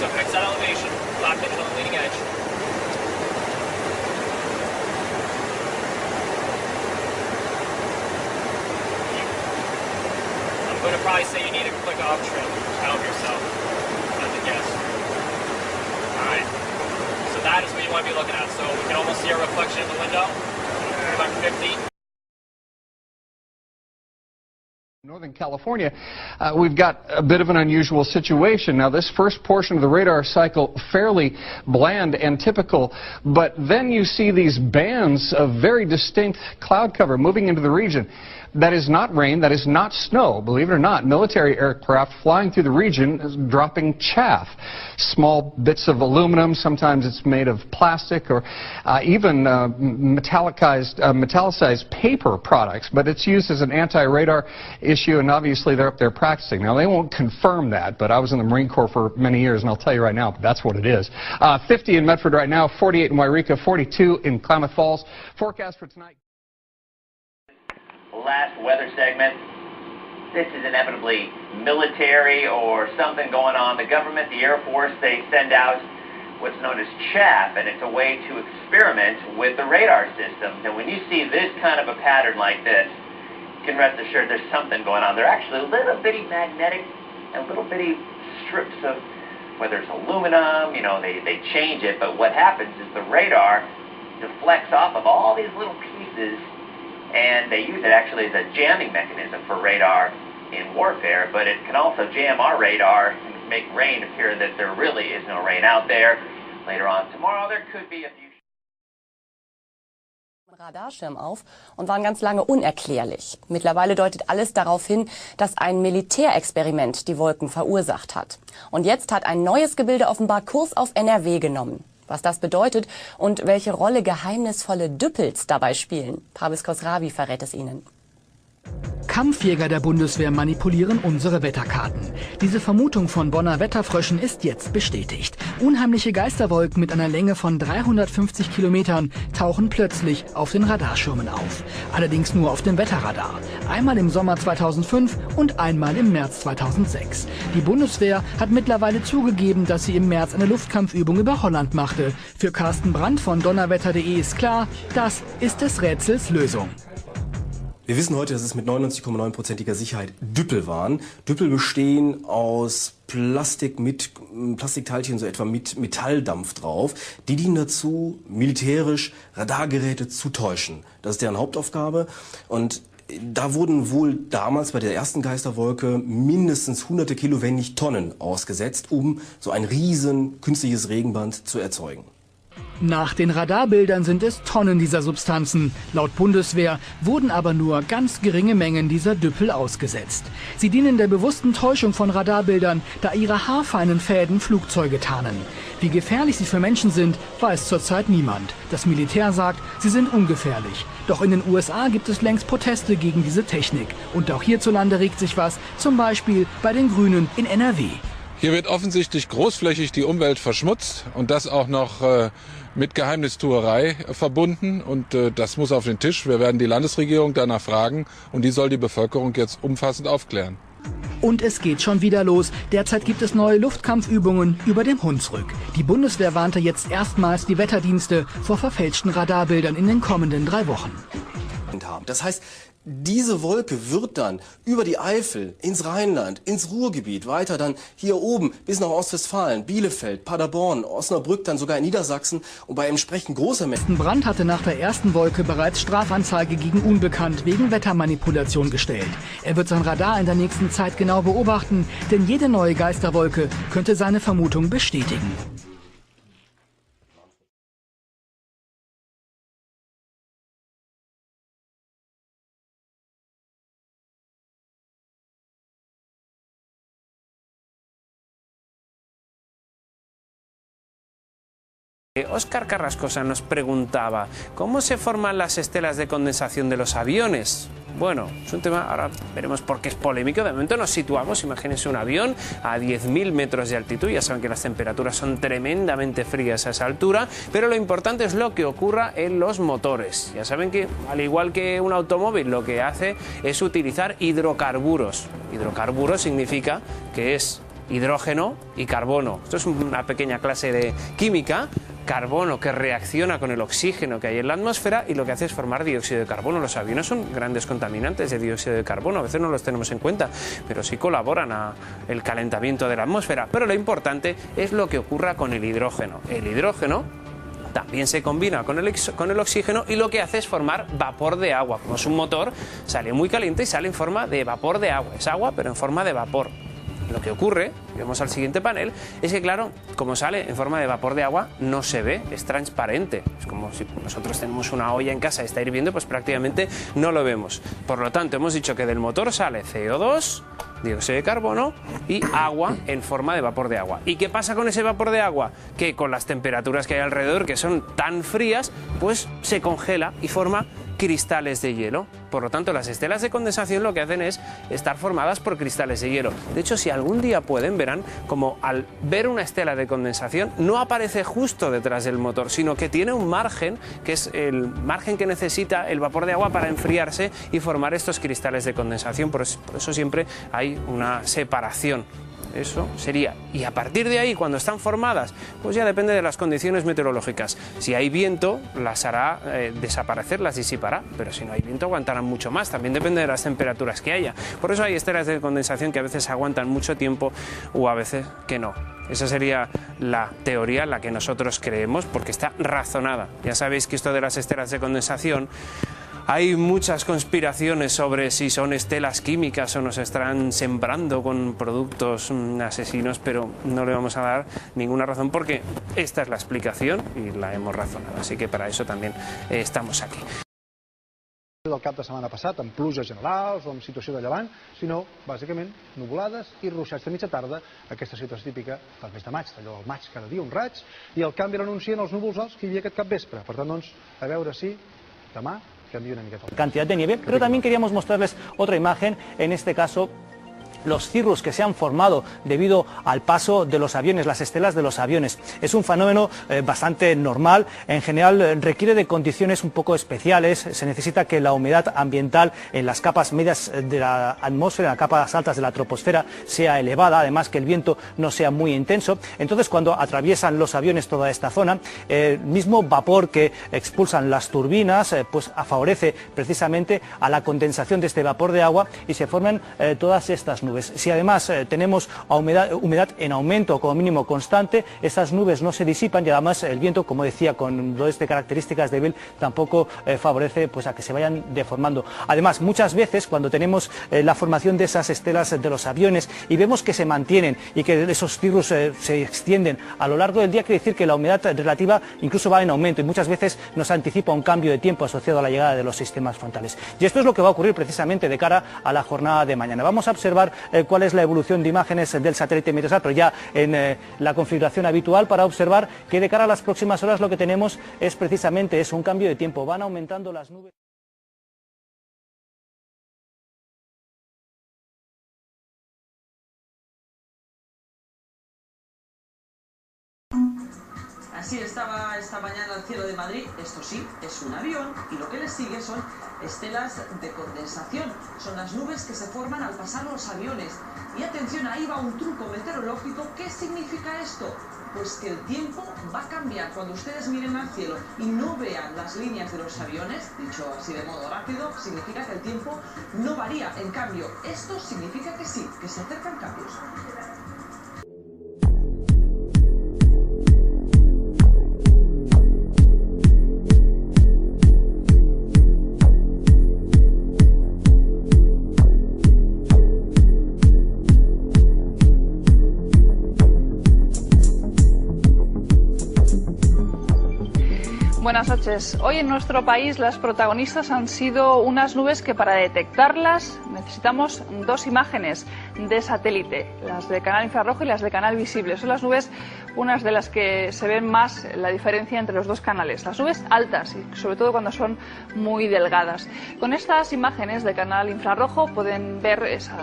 So fix that elevation, lock it to the leading edge. I'm going to probably say you need a click off trim. Help yourself. Not to guess. Alright. So that is what you want to be looking at. So we can almost see a reflection in the window. 150. Northern California, we've got a bit of an unusual situation. Now, this first portion of the radar cycle, fairly bland and typical, but then you see these bands of very distinct cloud cover moving into the region. That is not rain, that is not snow, believe it or not. Military aircraft flying through the region dropping chaff. Small bits of aluminum, sometimes it's made of plastic or even metallicized paper products, but it's used as an anti-radar issue, and obviously they're up there practicing. Now, they won't confirm that, but I was in the Marine Corps for many years, and I'll tell you right now, that's what it is. 50 in Medford right now, 48 in Wairika, 42 in Klamath Falls. Forecast for tonight. Last weather segment. This is inevitably military or something going on. The government, the Air Force, they send out what's known as chaff, and it's a way to experiment with the radar systems. And when you see this kind of a pattern like this, you can rest assured there's something going on. They're actually little bitty magnetic and little bitty strips of, whether it's aluminum, you know, they change it, but what happens is the radar deflects off of all these little pieces, and they use it actually as a jamming mechanism for radar in warfare, but it can also jam our radar and make rain appear that there really is no rain out there. Later on tomorrow, there could be a few. Radarschirm auf und waren ganz lange unerklärlich. Mittlerweile deutet alles darauf hin, dass ein Militärexperiment die Wolken verursacht hat. Und jetzt hat ein neues Gebilde offenbar Kurs auf NRW genommen. Was das bedeutet und welche Rolle geheimnisvolle Düppels dabei spielen, Pavis Khosravi verrät es Ihnen. Kampfjäger der Bundeswehr manipulieren unsere Wetterkarten. Diese Vermutung von Bonner Wetterfröschen ist jetzt bestätigt. Unheimliche Geisterwolken mit einer Länge von 350 Kilometern tauchen plötzlich auf den Radarschirmen auf. Allerdings nur auf dem Wetterradar. Einmal im Sommer 2005 und einmal im März 2006. Die Bundeswehr hat mittlerweile zugegeben, dass sie im März eine Luftkampfübung über Holland machte. Für Carsten Brandt von donnerwetter.de ist klar, das ist des Rätsels Lösung. Wir wissen heute, dass es mit 99,9%iger Sicherheit Düppel waren. Düppel bestehen aus Plastikteilchen, so etwa mit Metalldampf drauf. Die dienen dazu, militärisch Radargeräte zu täuschen. Das ist deren Hauptaufgabe. Und da wurden wohl damals bei der ersten Geisterwolke mindestens hunderte Kilo, wenn nicht Tonnen ausgesetzt, um so ein riesen künstliches Regenband zu erzeugen. Nach den Radarbildern sind es Tonnen dieser Substanzen. Laut Bundeswehr wurden aber nur ganz geringe Mengen dieser Düppel ausgesetzt. Sie dienen der bewussten Täuschung von Radarbildern, da ihre haarfeinen Fäden Flugzeuge tarnen. Wie gefährlich sie für Menschen sind, weiß zurzeit niemand. Das Militär sagt, sie sind ungefährlich. Doch in den USA gibt es längst Proteste gegen diese Technik. Und auch hierzulande regt sich was, zum Beispiel bei den Grünen in NRW. Hier wird offensichtlich großflächig die Umwelt verschmutzt und das auch noch mit Geheimnistuerei verbunden. Und das muss auf den Tisch. Wir werden die Landesregierung danach fragen und die soll die Bevölkerung jetzt umfassend aufklären. Und es geht schon wieder los. Derzeit gibt es neue Luftkampfübungen über dem Hunsrück. Die Bundeswehr warnte jetzt erstmals die Wetterdienste vor verfälschten Radarbildern in den kommenden 3 Wochen. Das heißt, diese Wolke wird dann über die Eifel, ins Rheinland, ins Ruhrgebiet, weiter dann hier oben bis nach Ostwestfalen, Bielefeld, Paderborn, Osnabrück, dann sogar in Niedersachsen und bei entsprechend großer Menge. Brandt hatte nach der ersten Wolke bereits Strafanzeige gegen Unbekannt wegen Wettermanipulation gestellt. Er wird sein Radar in der nächsten Zeit genau beobachten, denn jede neue Geisterwolke könnte seine Vermutung bestätigen. Óscar Carrascosa nos preguntaba, ¿cómo se forman las estelas de condensación de los aviones? Bueno, es un tema, ahora veremos por qué es polémico. De momento nos situamos, imagínense un avión a 10.000 metros de altitud. Ya saben que las temperaturas son tremendamente frías a esa altura, pero lo importante es lo que ocurra en los motores. Ya saben que, al igual que un automóvil, lo que hace es utilizar hidrocarburos. Hidrocarburos significa que es hidrógeno y carbono. Esto es una pequeña clase de química. Carbono que reacciona con el oxígeno que hay en la atmósfera y lo que hace es formar dióxido de carbono. Los aviones son grandes contaminantes de dióxido de carbono, a veces no los tenemos en cuenta, pero sí colaboran al calentamiento de la atmósfera. Pero lo importante es lo que ocurra con el hidrógeno. El hidrógeno también se combina con el oxígeno y lo que hace es formar vapor de agua. Como es un motor, sale muy caliente y sale en forma de vapor de agua. Es agua, pero en forma de vapor. Lo que ocurre, vemos al siguiente panel, es que claro, como sale en forma de vapor de agua, no se ve, es transparente. Es como si nosotros tenemos una olla en casa y está hirviendo, pues prácticamente no lo vemos. Por lo tanto, hemos dicho que del motor sale CO2, dióxido de carbono y agua en forma de vapor de agua. ¿Y qué pasa con ese vapor de agua? Que con las temperaturas que hay alrededor, que son tan frías, pues se congela y forma cristales de hielo. Por lo tanto, las estelas de condensación lo que hacen es estar formadas por cristales de hielo. De hecho, si algún día pueden, verán como al ver una estela de condensación no aparece justo detrás del motor, sino que tiene un margen, que es el margen que necesita el vapor de agua para enfriarse y formar estos cristales de condensación. Por eso siempre hay una separación. Eso sería. Y a partir de ahí, cuando están formadas, pues ya depende de las condiciones meteorológicas. Si hay viento, las hará desaparecer, las disipará, pero si no hay viento aguantarán mucho más. También depende de las temperaturas que haya. Por eso hay estelas de condensación que a veces aguantan mucho tiempo o a veces que no. Esa sería la teoría en la que nosotros creemos, porque está razonada. Ya sabéis que esto de las estelas de condensación, hay muchas conspiraciones sobre si son estelas químicas o nos estarán sembrando con productos asesinos, pero no le vamos a dar ninguna razón porque esta es la explicación y la hemos razonado. Así que para eso también estamos aquí. Del cap de setmana passat, amb pluges generals o amb situació de llevant, sinó, bàsicament, nuvolades i ruixats de mitja tarda. Aquesta situació típica del mes de maig, allò del maig cada dia un raig, i el canvi l'anuncien els núvols alts que hi havia aquest capvespre. Per tant, doncs, a veure si demà cambia una miqueta. Cantidad de nieve, pero también queríamos mostrarles otra imagen, en este caso los cirrus que se han formado debido al paso de los aviones, las estelas de los aviones. Es un fenómeno bastante normal, en general requiere de condiciones un poco especiales, se necesita que la humedad ambiental en las capas medias de la atmósfera, en las capas altas de la troposfera sea elevada, además que el viento no sea muy intenso. Entonces cuando atraviesan los aviones toda esta zona, el mismo vapor que expulsan las turbinas pues favorece precisamente a la condensación de este vapor de agua y se forman todas estas nubes. Si además tenemos humedad en aumento o como mínimo constante, esas nubes no se disipan y además el viento, como decía, con dotes de características débil, tampoco favorece pues a que se vayan deformando. Además, muchas veces cuando tenemos la formación de esas estelas de los aviones y vemos que se mantienen y que esos cirrus se extienden a lo largo del día, quiere decir que la humedad relativa incluso va en aumento y muchas veces nos anticipa un cambio de tiempo asociado a la llegada de los sistemas frontales. Y esto es lo que va a ocurrir precisamente de cara a la jornada de mañana. Vamos a observar cuál es la evolución de imágenes del satélite Meteosat, pero ya en la configuración habitual, para observar que de cara a las próximas horas lo que tenemos es precisamente eso, un cambio de tiempo. Van aumentando las nubes. Así estaba esta mañana el cielo de Madrid. Esto sí, es un avión y lo que le sigue son estelas de condensación. Son las nubes que se forman al pasar los aviones. Y atención, ahí va un truco meteorológico. ¿Qué significa esto? Pues que el tiempo va a cambiar. Cuando ustedes miren al cielo y no vean las líneas de los aviones, dicho así de modo rápido, significa que el tiempo no varía. En cambio, esto significa que sí, que se acercan cambios. Buenas noches. Hoy en nuestro país las protagonistas han sido unas nubes que para detectarlas necesitamos dos imágenes de satélite, las de canal infrarrojo y las de canal visible. Son las nubes unas de las que se ven más la diferencia entre los dos canales. Las nubes altas y sobre todo cuando son muy delgadas. Con estas imágenes de canal infrarrojo pueden ver esa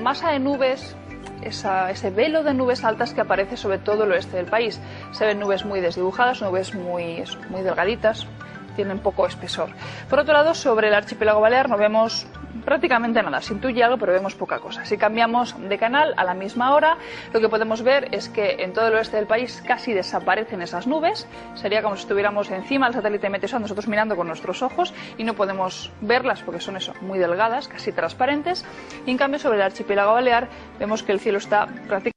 masa de nubes, ese velo de nubes altas que aparece sobre todo el oeste del país. Se ven nubes muy desdibujadas, nubes muy delgaditas, tienen poco espesor. Por otro lado, sobre el archipiélago balear no vemos prácticamente nada, se intuye algo pero vemos poca cosa. Si cambiamos de canal a la misma hora, lo que podemos ver es que en todo el oeste del país casi desaparecen esas nubes. Sería como si estuviéramos encima del satélite Meteosat, nosotros mirando con nuestros ojos y no podemos verlas porque son eso, muy delgadas, casi transparentes. Y en cambio sobre el archipiélago balear vemos que el cielo está prácticamente...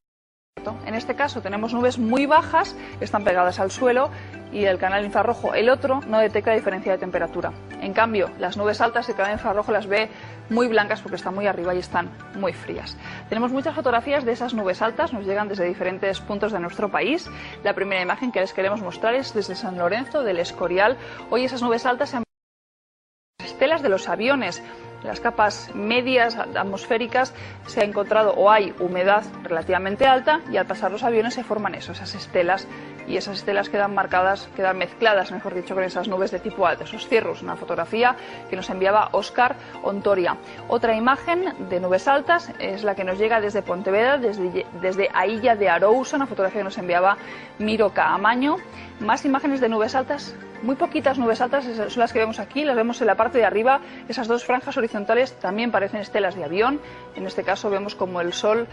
En este caso tenemos nubes muy bajas, están pegadas al suelo y el canal infrarrojo, el otro, no detecta diferencia de temperatura. En cambio, las nubes altas, el canal infrarrojo las ve muy blancas porque están muy arriba y están muy frías. Tenemos muchas fotografías de esas nubes altas, nos llegan desde diferentes puntos de nuestro país. La primera imagen que les queremos mostrar es desde San Lorenzo del Escorial. Hoy esas nubes altas se han estelas de los aviones. En las capas medias atmosféricas se ha encontrado o hay humedad relativamente alta y al pasar los aviones se forman esas estelas y esas estelas quedan marcadas, quedan mezcladas, mejor dicho, con esas nubes de tipo alto, esos cirrus. Una fotografía que nos enviaba Óscar Ontoria. Otra imagen de nubes altas es la que nos llega desde Pontevedra, desde a Illa de Arousa, una fotografía que nos enviaba Miro Caamaño. Más imágenes de nubes altas. Muy poquitas nubes altas son las que vemos aquí, las vemos en la parte de arriba. Esas dos franjas horizontales también parecen estelas de avión. En este caso vemos como el sol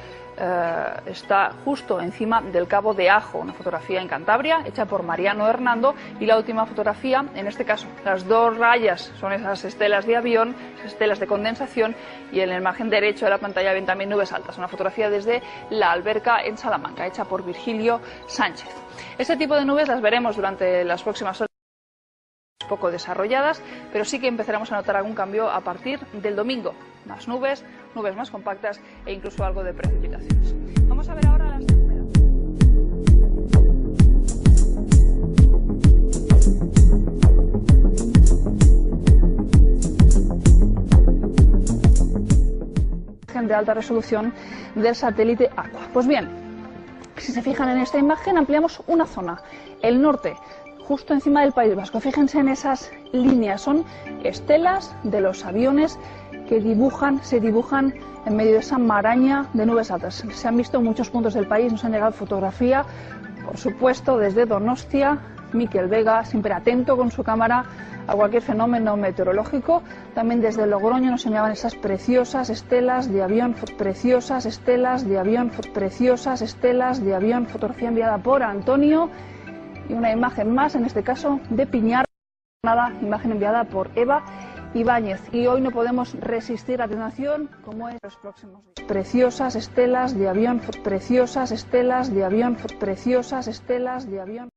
está justo encima del Cabo de Ajo, una fotografía en Cantabria hecha por Mariano Hernando. Y la última fotografía, en este caso las dos rayas son esas estelas de avión, esas estelas de condensación, y en el margen derecho de la pantalla ven también nubes altas, una fotografía desde la alberca en Salamanca hecha por Virgilio Sánchez. Este tipo de nubes las veremos durante las próximas horas, poco desarrolladas, pero sí que empezaremos a notar algún cambio a partir del domingo. Más nubes, nubes más compactas e incluso algo de precipitaciones. Vamos a ver ahora las de alta resolución del satélite Aqua. Pues bien, si se fijan en esta imagen, ampliamos una zona, el norte, justo encima del País Vasco. Fíjense en esas líneas, son estelas de los aviones que se dibujan en medio de esa maraña de nubes altas. Se han visto en muchos puntos del país, nos han llegado fotografía, por supuesto, desde Donostia. Miquel Vega, siempre atento con su cámara a cualquier fenómeno meteorológico. También desde Logroño nos enviaban esas preciosas estelas de avión, preciosas estelas de avión, preciosas estelas de avión, fotografía enviada por Antonio. Y una imagen más, en este caso de Piñar, imagen enviada por Eva Ibáñez. Y hoy no podemos resistir la tentación, como es los próximos días. Preciosas estelas de avión, preciosas estelas de avión, preciosas estelas de avión.